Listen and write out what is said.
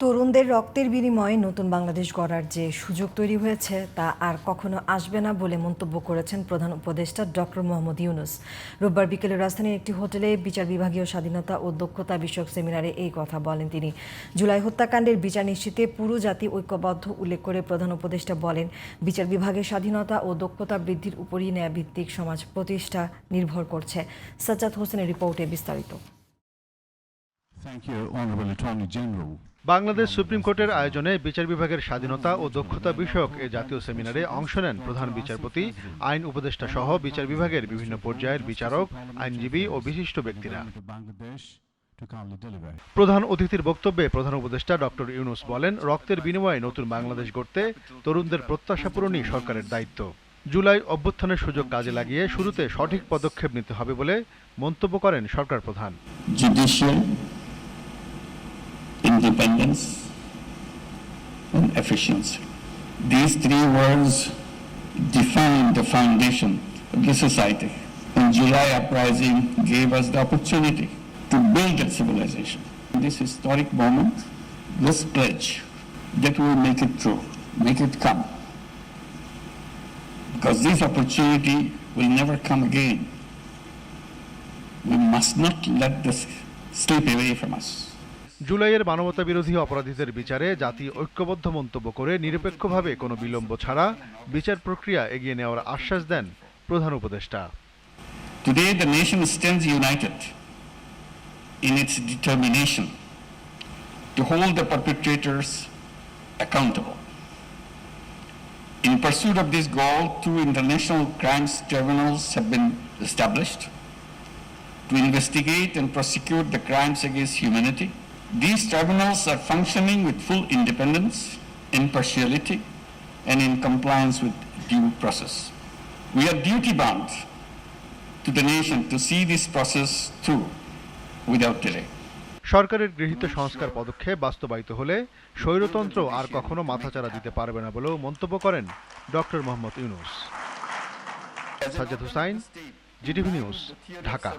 তরুণদের রক্তের বিনিময়ে নতুন বাংলাদেশ গড়ার যে সুযোগ তৈরি হয়েছে তা আর কখনো আসবে না বলে মন্তব্য করেছেন প্রধান উপদেষ্টা ডক্টর মোহাম্মদ ইউনূস। রোববার বিকেলে রাজধানীর একটি হোটেলে বিচার বিভাগীয় স্বাধীনতা ও দক্ষতা বিষয়ক সেমিনারে এই কথা বলেন তিনি। জুলাই হত্যাকাণ্ডের বিচার নিশ্চিতে পুরো জাতি ঐক্যবদ্ধ উল্লেখ করে প্রধান উপদেষ্টা বলেন, বিচার বিভাগের স্বাধীনতা ও দক্ষতা বৃদ্ধির উপরই ন্যায়ভিত্তিক সমাজ প্রতিষ্ঠা নির্ভর করছে। সাজ্জাদ হোসেনের রিপোর্টে বিস্তারিত। বাংলাদেশ সুপ্রিম কোর্টের আয়োজনে বিচার বিভাগের স্বাধীনতা ও দক্ষতা বিষয়ক এ জাতীয় সেমিনারে অংশ নেন প্রধান বিচারপতি, আইন উপদেষ্টা সহ বিচার বিভাগের বিভিন্ন পর্যায়ের বিচারক, আইনজীবী ও বিশিষ্ট ব্যক্তিরা। প্রধান অতিথির বক্তব্যে প্রধান উপদেষ্টা ডক্টর ইউনূস বলেন, রক্তের বিনিময়ে নতুন বাংলাদেশ গড়তে তরুণদের প্রত্যাশা পূরণই সরকারের দায়িত্ব। জুলাই অভ্যুত্থানের সুযোগ কাজে লাগিয়ে শুরুতে সঠিক পদক্ষেপ নিতে হবে বলে মন্তব্য করেন সরকার প্রধান। Independence and efficiency. These three words define the foundation of the society. And July uprising gave us the opportunity to build that civilization. In this historic moment, let's pledge that we will make it true, make it come. Because this opportunity will never come again. We must not let this slip away from us. জুলাইয়ের মানবতা বিরোধী অপরাধীদের বিচারে জাতি ঐক্যবদ্ধ মন্তব্য করে নিরপেক্ষভাবে কোনো বিলম্ব ছাড়া বিচার প্রক্রিয়া এগিয়ে নেওয়ার আশ্বাস দেন প্রধান উপদেষ্টা। Today the nation stands united in its determination to hold the perpetrators accountable. In pursuit of this goal, two international crimes tribunals have been established to investigate and prosecute the crimes against humanity. These tribunals are functioning with full independence, impartiality, and in compliance with due process. We are duty-bound to the nation to see this process through without delay. সরকারের গৃহীত সংস্কার পদক্ষেপ বাস্তবায়িত হলে স্বৈরতন্ত্র আর কখনো মাথাচাড়া দিতে পারবে না বলেও মন্তব্য করেন doctor Mohammad Yunus. Sajjad Hossain, GTV news, Dhaka.